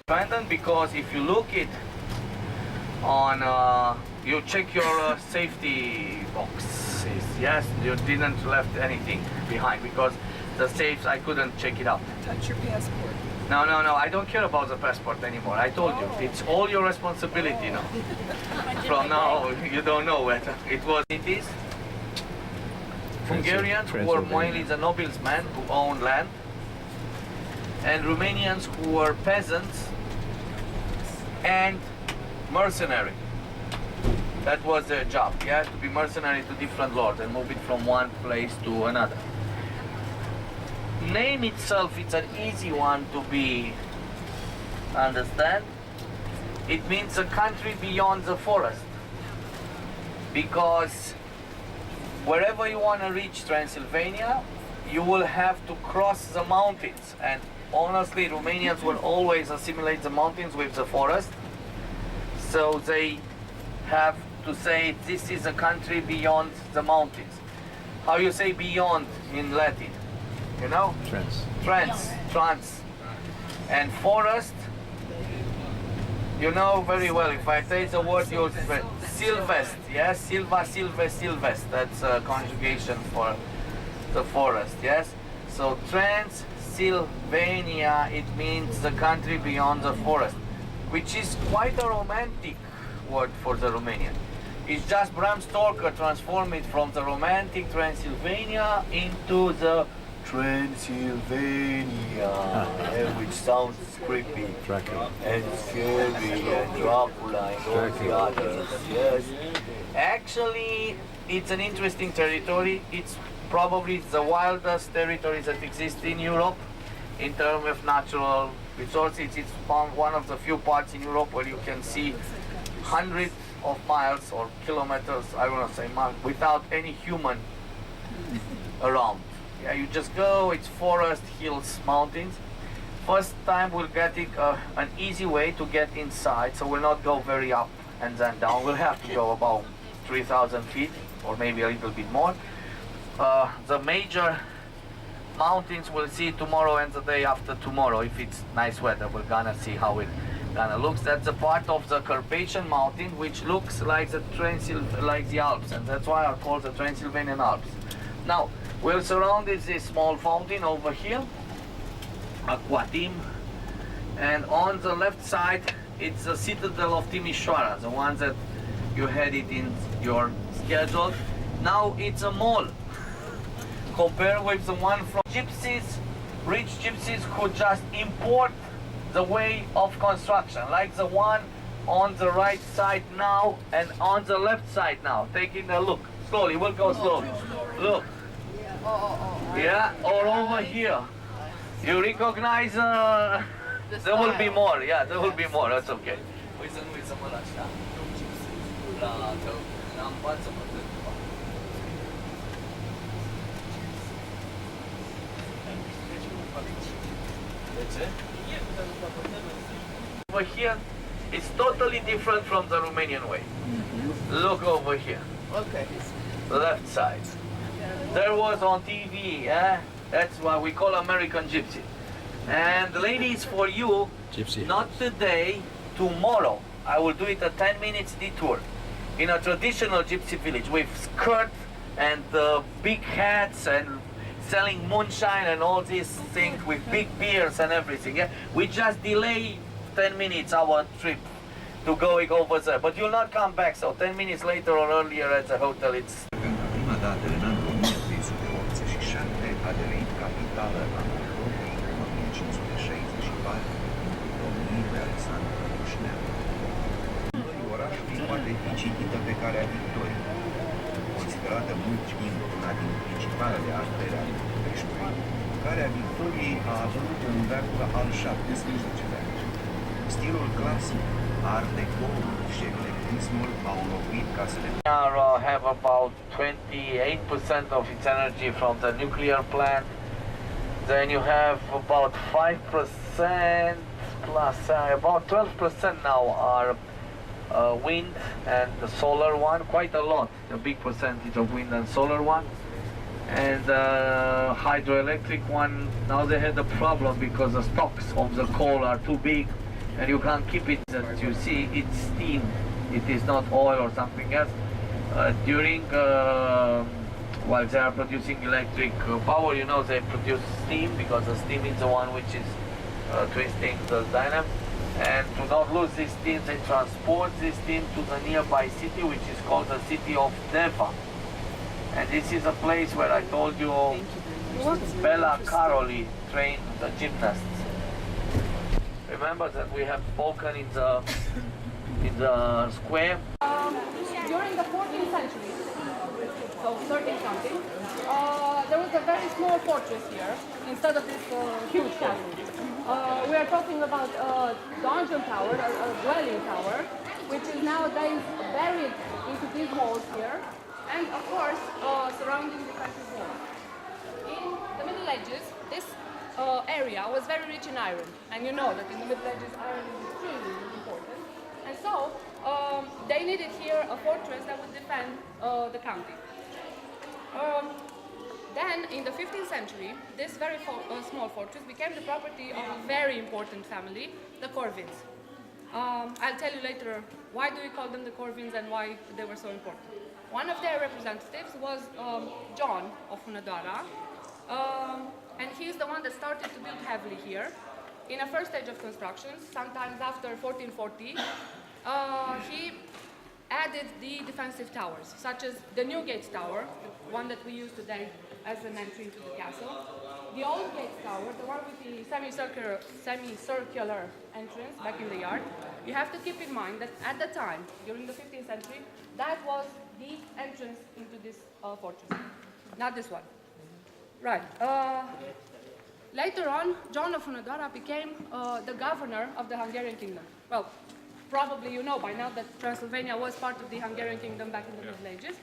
Abandoned because if you look it on, you check your safety boxes. Yes, you didn't left anything behind because the safes I couldn't check it out. Touch your passport. No, I don't care about the passport anymore. I told you, it's all your responsibility now. From now, you don't know whether it was. It is Hungarians who were mainly the noblemen who owned land, and Romanians who were peasants and mercenary. That was their job, yeah, to be mercenary to different lords and move it from one place to another. Name itself, it's an easy one to be understand. It means a country beyond the forest, because wherever you want to reach Transylvania, you will have to cross the mountains, and honestly, Romanians will always assimilate the mountains with the forest. So they have to say this is a country beyond the mountains. How you say beyond in Latin? You know? Trans. And forest, you know very well. If I say the word, you'll say Silvest. Yes? Silva, Silvest. That's a conjugation for the forest. Yes? So Transylvania, it means the country beyond the forest, which is quite a romantic word for the Romanian. It's just Bram Stoker transformed it from the romantic Transylvania into the Transylvania, which sounds creepy Dracula. and scary and Dracula and all the others. Yes. Actually, it's an interesting territory. It's probably the wildest territories that exist in Europe in terms of natural resources. It's one of the few parts in Europe where you can see hundreds of miles or kilometers, I want to say miles, without any human around. Yeah, you just go, it's forest, hills, mountains. First time we'll get it, an easy way to get inside, so we'll not go very up and then down. We'll have to go about 3,000 feet or maybe a little bit more. The major mountains we'll see tomorrow and the day after tomorrow. If it's nice weather, we're gonna see how it gonna looks. That's a part of the Carpathian Mountain, which looks like the Alps, and that's why I call the Transylvanian Alps. Now we're surrounded this small fountain over here, Aquatim, and on the left side it's the citadel of Timisoara, the one that you had it in your schedule. Now it's a mall. Compared with the one from gypsies, rich gypsies who just import the way of construction, like the one on the right side now and on the left side now. Taking a look, slowly, we'll go slowly. Look, yeah, or over here. You recognize, there will be more, yeah, there will be more, that's okay. Over here, it's totally different from the Romanian way. Look over here. Okay. Left side. There was on TV, that's what we call American Gypsy. And ladies, for you, Gypsy. not today, tomorrow, I will do it a 10 minutes detour in a traditional gypsy village with skirt and big hats and selling moonshine and all these things with big beers and everything. Yeah? We just delay 10 minutes our trip to going over there, but you'll not come back, so 10 minutes later or earlier at the hotel it's... Prima dată în anul 1387 a devenit capitală a Moldovei în 1564, domnii de Alexandru Rușneanu. Orașul poate fi citită pe calea Victoriei, considerată mult timp una din principalele artere ale Bucureștiului. Calea Victoriei a avut un veac al XVII-lea. Stilul clasic, art deco și eclectismul au înlocuit casele. Have about 28% of its energy from the nuclear plant. then you have about 5% plus about 12% now are wind and the solar one, quite a lot, a big percentage of wind and solar one. And hydroelectric one, now they had a problem because the stocks of the coal are too big and you can't keep it. As you see, it's steam, it is not oil or something else. During while they are producing electric power, you know, they produce steam, because the steam is the one which is twisting the dynamo. And to not lose this steam, they transport this steam to the nearby city, which is called the city of Neva. And this is a place where I told you Bella Caroli trained the gymnasts. Remember that we have spoken in the square. During the 14th century, so 13 something, there was a very small fortress here instead of this huge castle. We are talking about a dungeon tower, a dwelling tower, which is nowadays buried into these walls here, and of course surrounding the country's walls. In the Middle Ages, this area was very rich in iron, and you know that in the Middle Ages iron is extremely important, and so they needed here a fortress that would defend the county. Then, in the 15th century, this very small fortress became the property of a very important family, the Corvins. I'll tell you later why do we call them the Corvins and why they were so important. One of their representatives was John of Hunedoara, and he's the one that started to build heavily here. In a first stage of construction, sometimes after 1440, he added the defensive towers, such as the New Gate Tower, the one that we use today as an entry into the castle, the Old Gate Tower, the one with the semicircular entrance back in the yard. You have to keep in mind that at the time, during the 15th century, that was the entrance into this fortress, not this one. Right. Later on, John of Hunedoara became the governor of the Hungarian kingdom. Well, probably you know by now that Transylvania was part of the Hungarian kingdom back in the Middle Ages.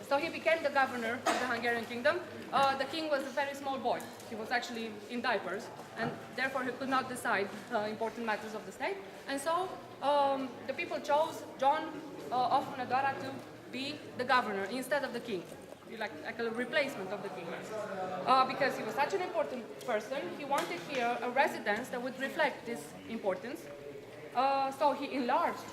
So he became the governor of the Hungarian kingdom. The king was a very small boy. He was actually in diapers, and therefore he could not decide important matters of the state. And so the people chose John of Hunedoara to be the governor instead of the king, like a replacement of the king. Because he was such an important person, he wanted here a residence that would reflect this importance. So he enlarged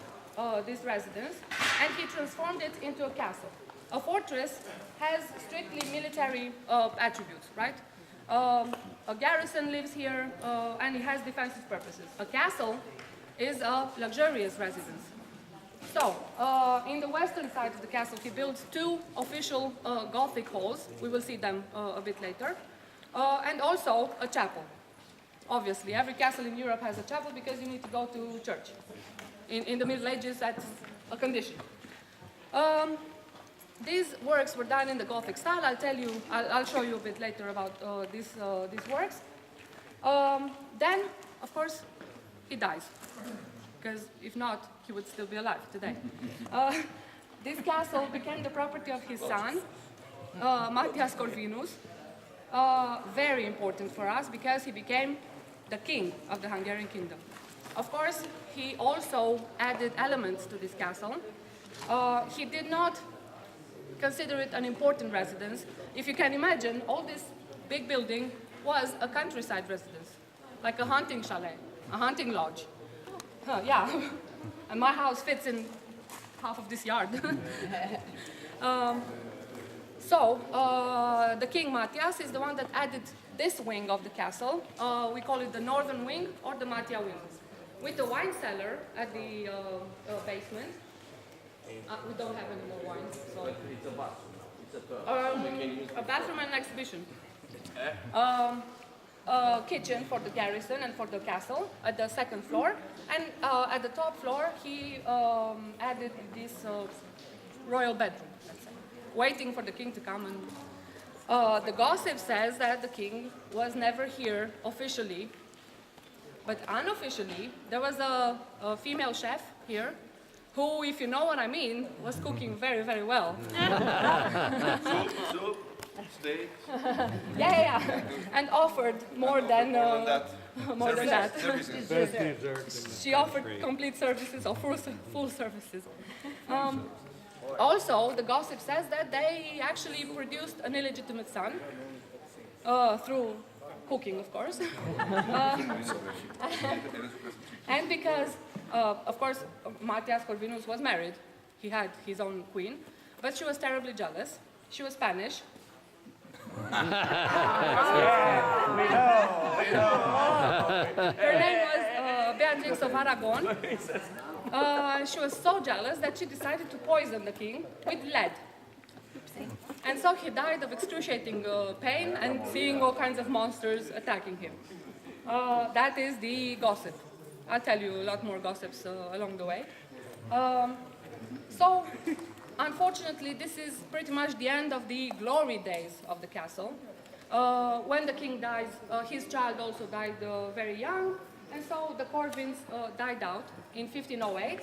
this residence and he transformed it into a castle. A fortress has strictly military attributes, right? A garrison lives here and it has defensive purposes. A castle is a luxurious residence. So, in the western side of the castle, he built two official Gothic halls. We will see them a bit later. And also a chapel. Obviously, every castle in Europe has a chapel because you need to go to church. In the Middle Ages, that's a condition. These works were done in the Gothic style. I'll show you a bit later about these works. Then, of course, he dies. Because if not, he would still be alive today. This castle became the property of his son, Matthias Corvinus. Very important for us because he became the king of the Hungarian kingdom. Of course, he also added elements to this castle. He did not consider it an important residence. If you can imagine, all this big building was a countryside residence, like a hunting chalet, a hunting lodge. Yeah, and my house fits in half of this yard. The King Matthias is the one that added this wing of the castle. We call it the northern wing or the Mattia wing. With the wine cellar at the basement. We don't have any more wines. So. It's a bathroom. It's a bathroom and an exhibition. Kitchen for the garrison and for the castle at the second floor. And at the top floor, he added this royal bedroom, let's say, waiting for the king to come. And the gossip says that the king was never here officially, but unofficially, there was a female chef here who, if you know what I mean, was cooking very, very well. Stay. Yeah. And offered more than that. more than that. Services. Best dessert. She offered complete services or full services. Also, the gossip says that they actually produced an illegitimate son through cooking, of course. And because, of course, Martias Corvinus was married. He had his own queen, but she was terribly jealous. She was Spanish. Her name was Beatrix of Aragon. She was so jealous that she decided to poison the king with lead. And so he died of excruciating pain and seeing all kinds of monsters attacking him. That is the gossip. I'll tell you a lot more gossips along the way. So, unfortunately, this is pretty much the end of the glory days of the castle. When the king dies, his child also died very young, and so the Corvins died out in 1508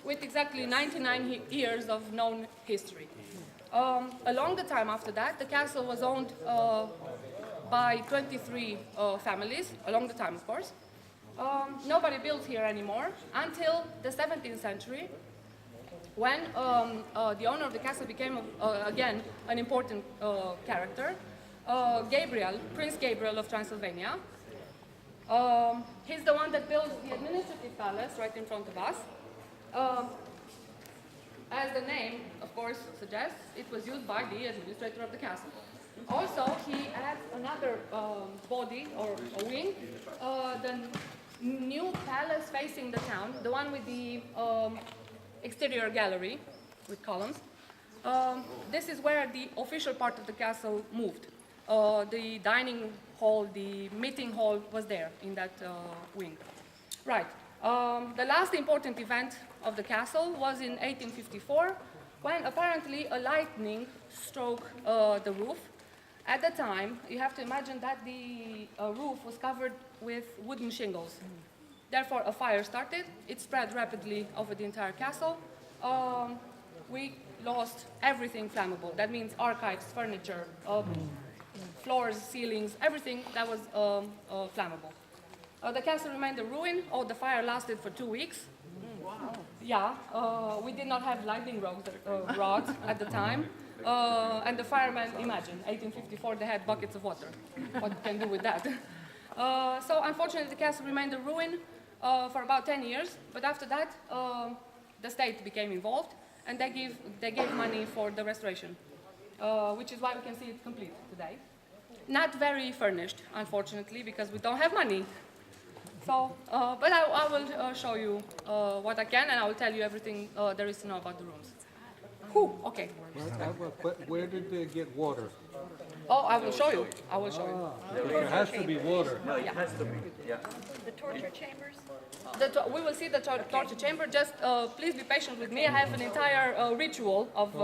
with exactly 99 years of known history. Along the time after that, the castle was owned by 23 families, along the time, of course. Nobody built here anymore until the 17th century, when the owner of the castle became, again, an important character, Gabriel, Prince Gabriel of Transylvania. He's the one that built the administrative palace right in front of us. As the name, of course, suggests, it was used by the administrator of the castle. Also, he adds another body or a wing, the new palace facing the town, the one with the exterior gallery with columns. This is where the official part of the castle moved. The dining hall, the meeting hall was there in that wing. Right. The last important event of the castle was in 1854, when apparently a lightning struck the roof. At the time, you have to imagine that the roof was covered with wooden shingles. Therefore, a fire started. It spread rapidly over the entire castle. We lost everything flammable. That means archives, furniture, floors, ceilings, everything that was flammable. The castle remained a ruin. The fire lasted for 2 weeks. Wow. Yeah, we did not have lightning rods at the time. And the firemen, imagine, 1854, they had buckets of water. What you can do with that? So unfortunately, the castle remained a ruin for about 10 years. But after that, the state became involved, and they gave money for the restoration, which is why we can see it complete today. Not very furnished, unfortunately, because we don't have money. So, but I will show you what I can, and I will tell you everything there is to know about the rooms. Whew, okay. Where did they get water? Oh, I will show you. I will show you. There has to be water. No, it has to be. Yeah. The torture chambers? We will see the torture chamber. Just please be patient with me. I have an entire ritual of...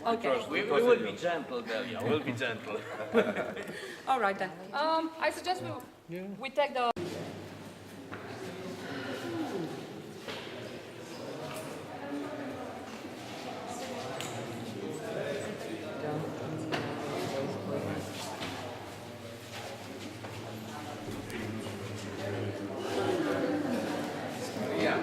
Okay. We will be gentle, Delia. We'll be gentle. All right then. I suggest we take the... Yeah.